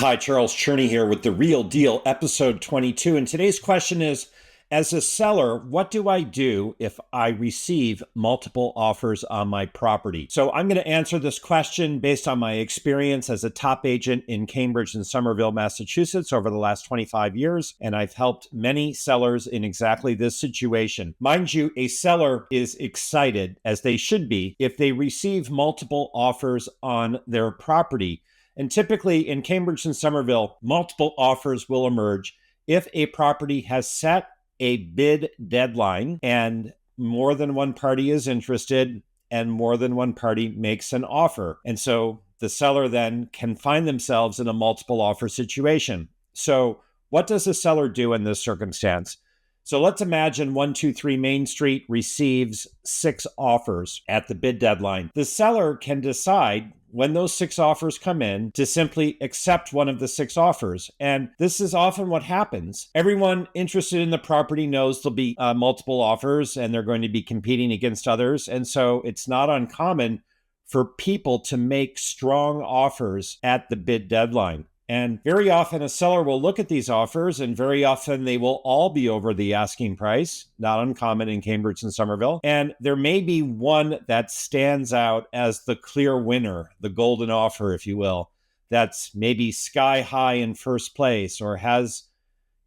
Hi, Charles Cherney here with The Real Deal, episode 22. And today's question is, as a seller, what do I do if I receive multiple offers on my property? So I'm going to answer this question based on my experience as a top agent in Cambridge and Somerville, Massachusetts over the last 25 years. And I've helped many sellers in exactly this situation. Mind you, a seller is excited, as they should be, if they receive multiple offers on their property. And typically in Cambridge and Somerville, multiple offers will emerge if a property has set a bid deadline and more than one party is interested and more than one party makes an offer. And so the seller then can find themselves in a multiple offer situation. So what does the seller do in this circumstance? So let's imagine 123 Main Street receives 6 offers at the bid deadline. The seller can decide when those 6 offers come in to simply accept one of the 6 offers. And this is often what happens. Everyone interested in the property knows there'll be multiple offers and they're going to be competing against others. And so it's not uncommon for people to make strong offers at the bid deadline. And very often a seller will look at these offers and very often they will all be over the asking price, not uncommon in Cambridge and Somerville. And there may be one that stands out as the clear winner, the golden offer, if you will, that's maybe sky high in first place or has,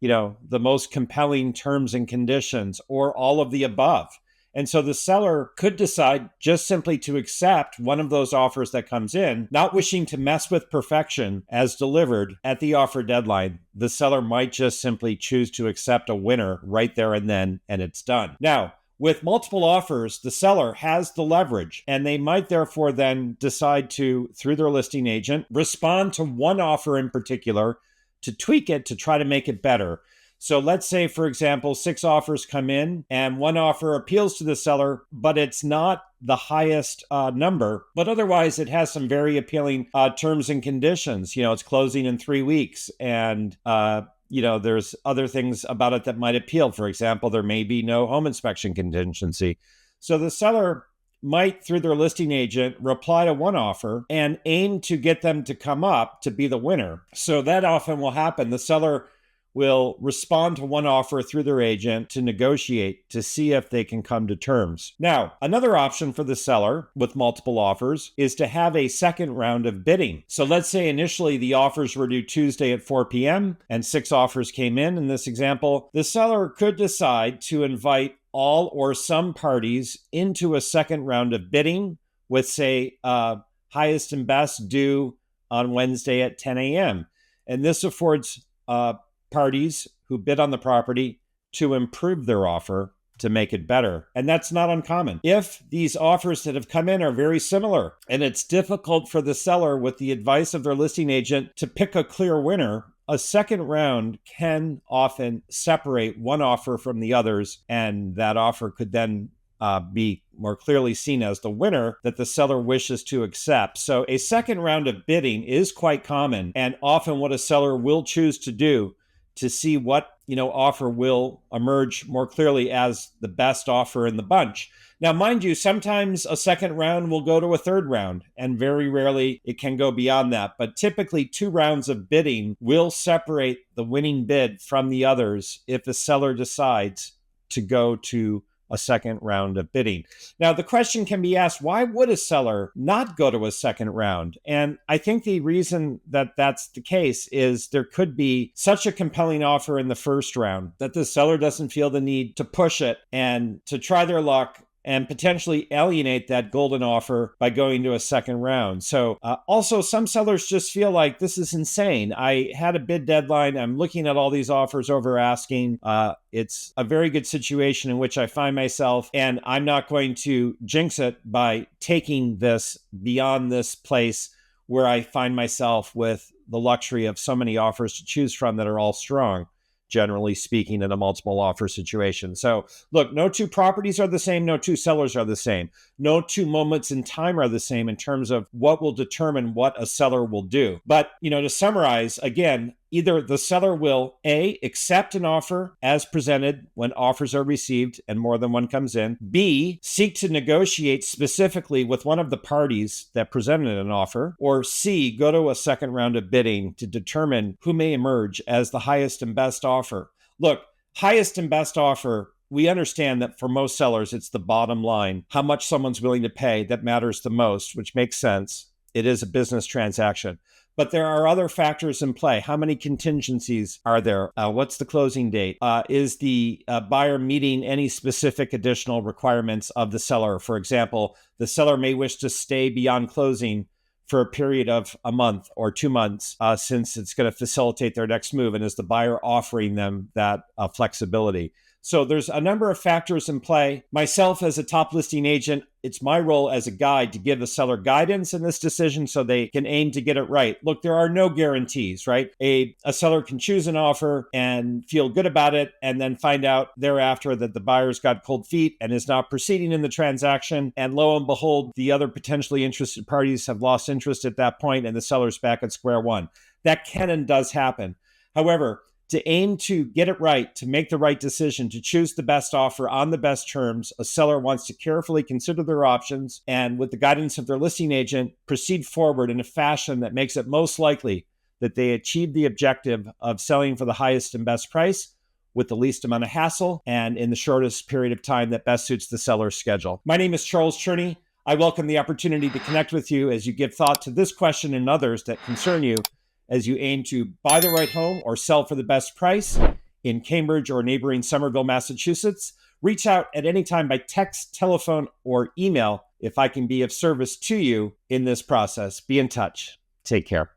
the most compelling terms and conditions or all of the above. And so the seller could decide just simply to accept one of those offers that comes in, not wishing to mess with perfection as delivered at the offer deadline. The seller might just simply choose to accept a winner right there and then, and it's done. Now, with multiple offers, the seller has the leverage, and they might therefore then decide to, through their listing agent, respond to one offer in particular to tweak it to try to make it better. So let's say, for example, 6 offers come in and one offer appeals to the seller, but it's not the highest number, but otherwise it has some very appealing terms and conditions. It's closing in 3 weeks and, there's other things about it that might appeal. For example, there may be no home inspection contingency. So the seller might, through their listing agent, reply to one offer and aim to get them to come up to be the winner. So that often will happen. The seller will respond to one offer through their agent to negotiate to see if they can come to terms. Now, another option for the seller with multiple offers is to have a second round of bidding. So let's say initially the offers were due Tuesday at 4 p.m. and 6 offers came in this example. The seller could decide to invite all or some parties into a second round of bidding with, say, highest and best due on Wednesday at 10 a.m. And this affords parties who bid on the property to improve their offer to make it better. And that's not uncommon. If these offers that have come in are very similar and it's difficult for the seller with the advice of their listing agent to pick a clear winner, a second round can often separate one offer from the others, and that offer could then be more clearly seen as the winner that the seller wishes to accept. So a second round of bidding is quite common and often what a seller will choose to do to see what, offer will emerge more clearly as the best offer in the bunch. Now, mind you, sometimes a second round will go to a third round, and very rarely it can go beyond that. But typically 2 rounds of bidding will separate the winning bid from the others if the seller decides to go to a second round of bidding. Now, the question can be asked, why would a seller not go to a second round? And I think the reason that that's the case is there could be such a compelling offer in the first round that the seller doesn't feel the need to push it and to try their luck and potentially alienate that golden offer by going to a second round. So also some sellers just feel like this is insane. I had a bid deadline. I'm looking at all these offers over asking. It's a very good situation in which I find myself, and I'm not going to jinx it by taking this beyond this place where I find myself with the luxury of so many offers to choose from that are all strong, generally speaking, in a multiple offer situation. So look, no 2 properties are the same. No 2 sellers are the same. No 2 moments in time are the same in terms of what will determine what a seller will do. But, to summarize, again, Either the seller will A, accept an offer as presented when offers are received and more than one comes in, B, seek to negotiate specifically with one of the parties that presented an offer, or C, go to a second round of bidding to determine who may emerge as the highest and best offer. Look, highest and best offer, we understand that for most sellers, it's the bottom line. How much someone's willing to pay that matters the most, which makes sense. It is a business transaction. But there are other factors in play. How many contingencies are there? What's the closing date? Is the buyer meeting any specific additional requirements of the seller? For example, the seller may wish to stay beyond closing for a period of a month or 2 months, since it's going to facilitate their next move. And is the buyer offering them that flexibility? So there's a number of factors in play. Myself, as a top listing agent, it's my role as a guide to give the seller guidance in this decision so they can aim to get it right. Look, there are no guarantees, right? A seller can choose an offer and feel good about it and then find out thereafter that the buyer's got cold feet and is not proceeding in the transaction. And lo and behold, the other potentially interested parties have lost interest at that point and the seller's back at square one. That can and does happen. However, to aim to get it right, to make the right decision, to choose the best offer on the best terms, a seller wants to carefully consider their options and, with the guidance of their listing agent, proceed forward in a fashion that makes it most likely that they achieve the objective of selling for the highest and best price with the least amount of hassle and in the shortest period of time that best suits the seller's schedule. My name is Charles Cherney. I welcome the opportunity to connect with you as you give thought to this question and others that concern you as you aim to buy the right home or sell for the best price in Cambridge or neighboring Somerville, Massachusetts. Reach out at any time by text, telephone, or email if I can be of service to you in this process. Be in touch. Take care.